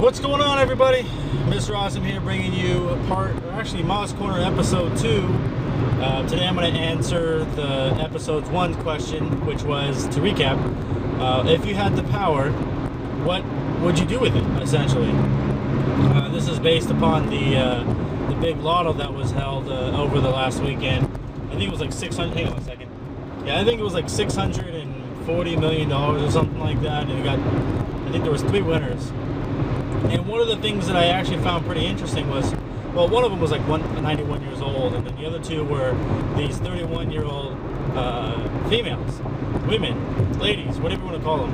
What's going on, everybody? Mr. Awesome here, bringing you Moss Corner episode 2. Today I'm going to answer the episode's 1 question, which was, to recap, if you had the power, what would you do with it, essentially? This is based upon the big lotto that was held over the last weekend. I think it was like 600, hang on a second. Yeah, I think it was like $640 million or something like that, and I think there was 3 winners. And one of the things that I actually found pretty interesting was, well, one of them was like 91 years old, and then the other 2 were these 31-year-old females, women, ladies, whatever you want to call them.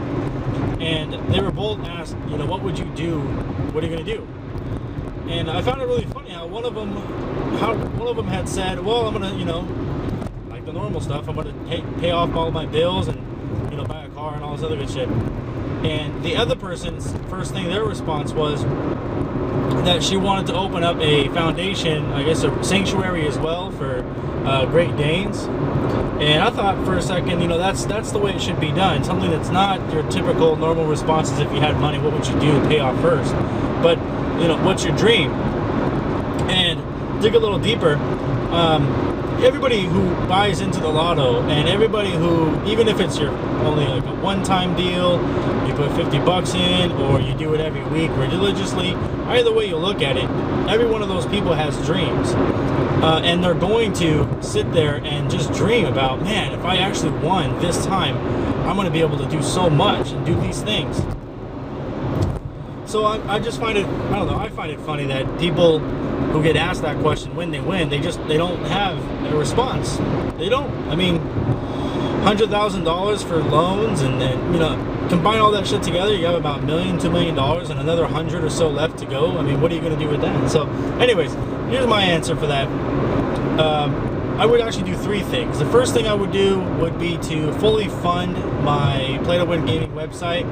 And they were both asked, you know, what would you do? What are you going to do? And I found it really funny how one of them had said, well, I'm going to, you know, like the normal stuff, I'm going to pay off all my bills and, you know, buy a car and all this other good shit. And the other person's first thing, their response was that she wanted to open up a foundation, I guess a sanctuary as well, for Great Danes. And I thought for a second, you know, that's the way it should be done. Something that's not your typical normal responses. If you had money, what would you do to pay off first? But, you know, what's your dream? And dig a little deeper. Everybody who buys into the lotto, and everybody who, even if it's your only like a one-time deal, you put 50 bucks in, or you do it every week religiously, either way you look at it, every one of those people has dreams. And they're going to sit there and just dream about, man, if I actually won this time, I'm going to be able to do so much and do these things. So I just find it, I don't know, I find it funny that people who get asked that question when they win, they don't have a response. They don't. I mean, $100,000 for loans, and you know, combine all that shit together, you have about $1 million, $2 million, and another 100 or so left to go. I mean, what are you going to do with that? So, anyways, here's my answer for that. I would actually do 3 things. The first thing I would do would be to fully fund my Play to Win gaming website.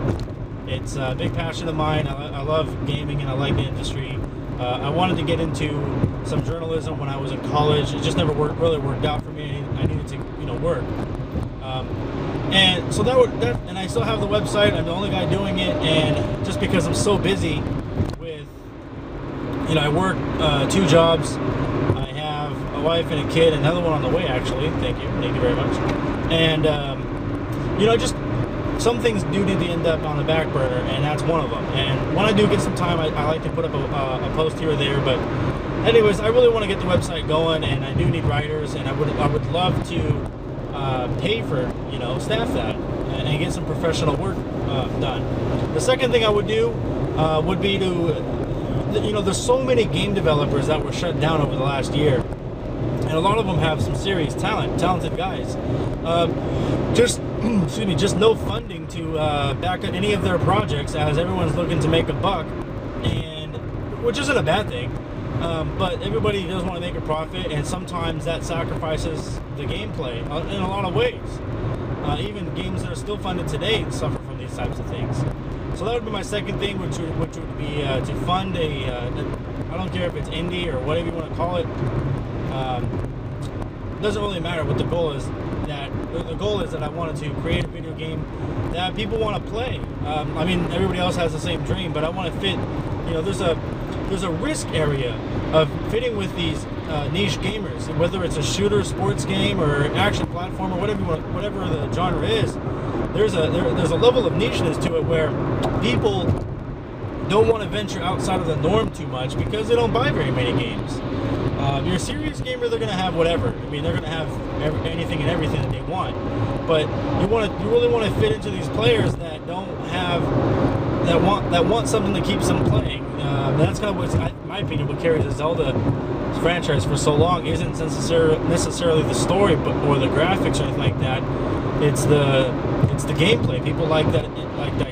It's a big passion of mine. I love gaming and I like the industry. I wanted to get into some journalism when I was in college. It just never really worked out for me. I needed to, you know, work. And so and I still have the website. I'm the only guy doing it. And just because I'm so busy with, you know, I work 2 jobs. I have a wife and a kid, another one on the way, actually. Thank you very much. And, you know, just some things do need to end up on the back burner, and that's one of them. And when I do get some time, I like to put up a post here or there. But anyways, I really want to get the website going, and I do need writers, and I would love to pay for, you know, staff that and get some professional work done. The second thing I would do would be to, you know, there's so many game developers that were shut down over the last year, and a lot of them have some serious talented guys. Just no funding to back up any of their projects, as everyone's looking to make a buck, and which isn't a bad thing. But everybody does want to make a profit, and sometimes that sacrifices the gameplay in a lot of ways. Even games that are still funded today suffer from these types of things. So that would be my second thing, which would be to fund I don't care if it's indie or whatever you want to call it. It doesn't really matter what the goal is. The goal is that I wanted to create a video game that people want to play. I mean, everybody else has the same dream, but I want to fit. You know, there's a risk area of fitting with these niche gamers, whether it's a shooter, sports game, or action platform, or whatever the genre is. There's a level of nicheness to it where people don't want to venture outside of the norm too much because they don't buy very many games. You're a serious gamer, they're going to have whatever. I mean, they're going to have anything and everything that they want. But you really want to fit into these players that don't have, that want something that keeps them playing. That's kind of what, in my opinion, what carries the Zelda franchise for so long isn't necessarily the story, or the graphics or anything like that. It's the gameplay. People like that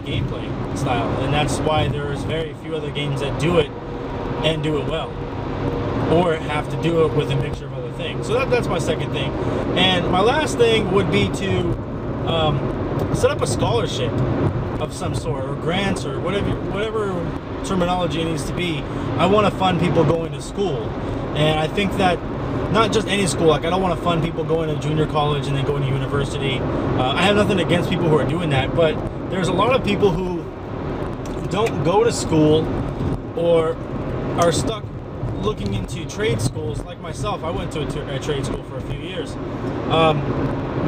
gameplay style, and that's why there's very few other games that do it and do it well, or have to do it with a mixture of other things. So that's my second thing. And my last thing would be to set up a scholarship of some sort, or grants, or whatever terminology it needs to be. I want to fund people going to school, and I think that not just any school. Like, I don't want to fund people going to junior college and then going to university. I have nothing against people who are doing that, but there's a lot of people who don't go to school or are stuck looking into trade schools like myself. I went to a trade school for a few years,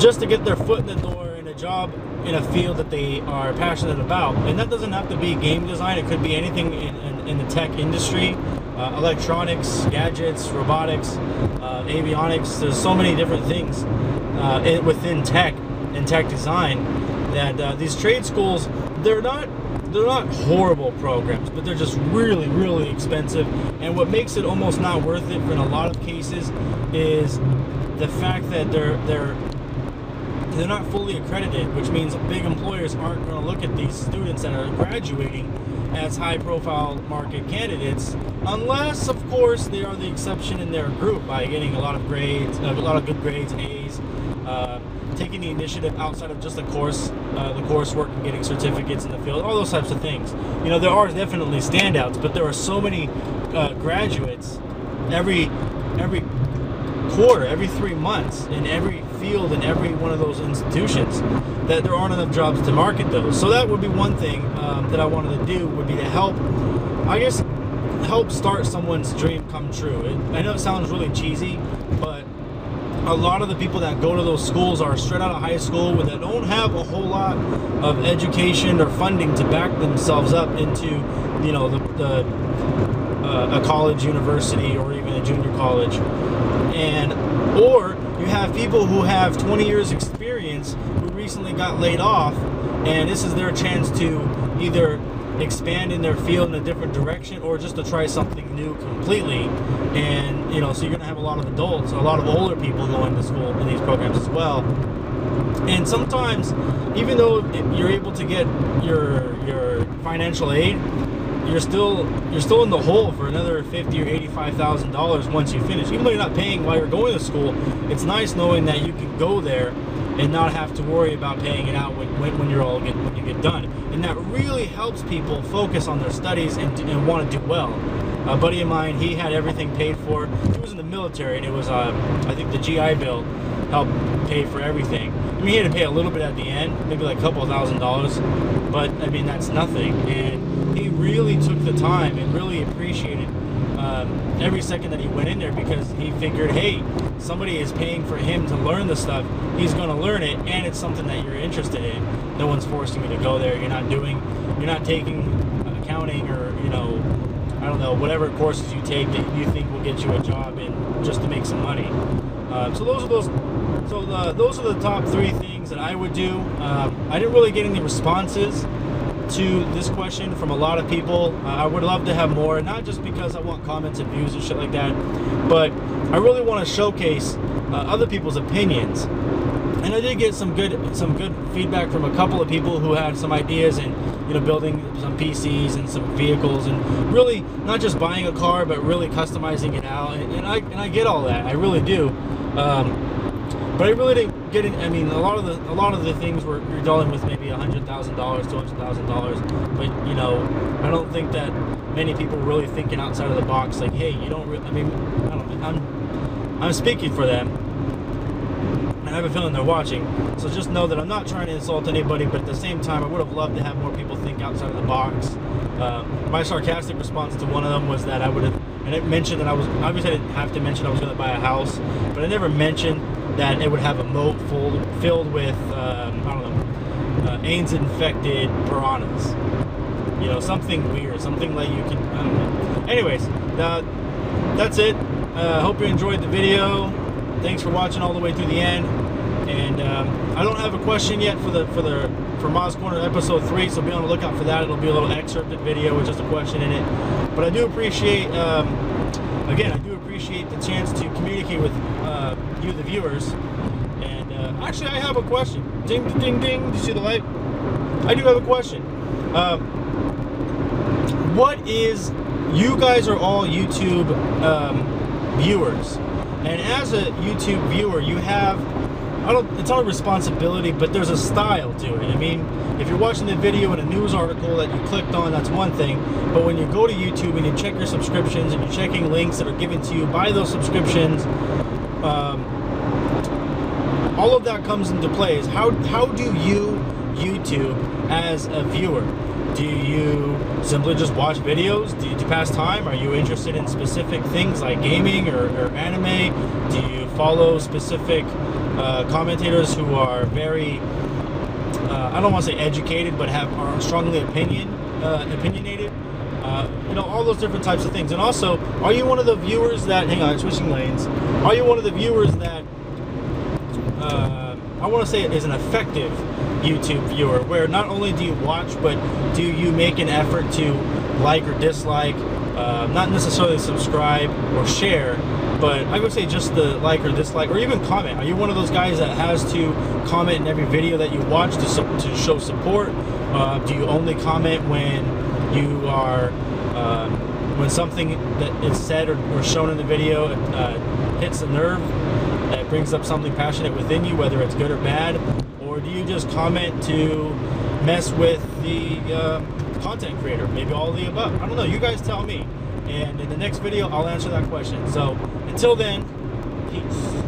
just to get their foot in the door in a job in a field that they are passionate about. And that doesn't have to be game design. It could be anything in the tech industry, electronics, gadgets, robotics, avionics. There's so many different things within tech and tech design that these trade schools, they're not horrible programs, but they're just really, really expensive. And what makes it almost not worth it in a lot of cases is the fact that they're not fully accredited, which means big employers aren't going to look at these students that are graduating as high-profile market candidates, unless, of course, they are the exception in their group by getting a lot of grades, a lot of good grades, A's, taking the initiative outside of just the coursework and getting certificates in the field, all those types of things. You know, there are definitely standouts, but there are so many graduates every quarter, every 3 months, in every field, in every one of those institutions, that there aren't enough jobs to market those. So that would be one thing that I wanted to do, would be to help, I guess, help start someone's dream come true. I know it sounds really cheesy, but a lot of the people that go to those schools are straight out of high school, where they don't have a whole lot of education or funding to back themselves up into, you know, a college, university, or even a junior college. Or you have people who have 20 years experience who recently got laid off, and this is their chance to either expand in their field in a different direction, or just to try something new completely. And you know, so you're gonna have a lot of adults, a lot of older people going to school in these programs as well. And sometimes, even though you're able to get your financial aid, you're still in the hole for another $50,000 or $85,000 once you finish. Even though you're not paying while you're going to school, it's nice knowing that you can go there and not have to worry about paying it out when you get done. And that really helps people focus on their studies and want to do well. A buddy of mine, he had everything paid for. He was in the military, and it was I think the GI Bill helped pay for everything. I mean, he had to pay a little bit at the end, maybe like a couple of $1,000s, but I mean, that's nothing. And he really took the time and really appreciated every second that he went in there, because he figured, hey, somebody is paying for him to learn the stuff. He's going to learn it, and it's something that you're interested in. No one's forcing you to go there. You're not taking accounting, or, you know, I don't know, whatever courses you take that you think will get you a job in, just to make some money. So those are the top 3 things that I would do. I didn't really get any responses to this question from a lot of people. I would love to have more, not just because I want comments and views and shit like that, but I really want to showcase other people's opinions. And I did get some good feedback from a couple of people who had some ideas in, you know, building some PCs and some vehicles, and really not just buying a car, but really customizing it out. And I get all that, I really do. But I really didn't get it. I mean, a lot of the things you're dealing with maybe $100,000, $200,000, but you know, I don't think that many people are really thinking outside of the box. Like, hey, you don't. I mean, I don't know. I'm speaking for them, and I have a feeling they're watching. So just know that I'm not trying to insult anybody, but at the same time, I would have loved to have more people think outside of the box. My sarcastic response to one of them was that I would have, and it mentioned that obviously I didn't have to mention I was going to buy a house, but I never mentioned that it would have a moat filled with, I don't know, AIDS-infected piranhas. You know, something weird, something like you can, I don't know. Anyways, that's it. Hope you enjoyed the video. Thanks for watching all the way through the end. And I don't have a question yet for Ma's Corner episode 3, so be on the lookout for that. It'll be a little excerpted video with just a question in it. But I do appreciate, again, I do appreciate the chance to communicate with you, the viewers. And actually, I have a question. Ding, ding, ding. Do you see the light? I do have a question. You guys are all YouTube viewers, and as a YouTube viewer, you have, it's not a responsibility, but there's a style to it. I mean, if you're watching the video in a news article that you clicked on, that's one thing. But when you go to YouTube and you check your subscriptions and you're checking links that are given to you by those subscriptions, all of that comes into play. Is how do you YouTube as a viewer? Do you simply just watch videos? Do you pass time? Are you interested in specific things like gaming or anime? Do you follow specific commentators who are very, I don't want to say educated, but are strongly opinionated? You know, all those different types of things. And also, are you one of the viewers that, hang on, switching lanes, are you one of the viewers that, I want to say is an effective YouTube viewer, where not only do you watch, but do you make an effort to like or dislike, not necessarily subscribe or share, but I would say just the like or dislike, or even comment. Are you one of those guys that has to comment in every video that you watch to show support? Do you only comment when you are, when something that is said or shown in the video hits a nerve, that brings up something passionate within you, whether it's good or bad? Or do you just comment to mess with the content creator? Maybe all of the above. I don't know. You guys tell me. And in the next video, I'll answer that question. So until then, peace.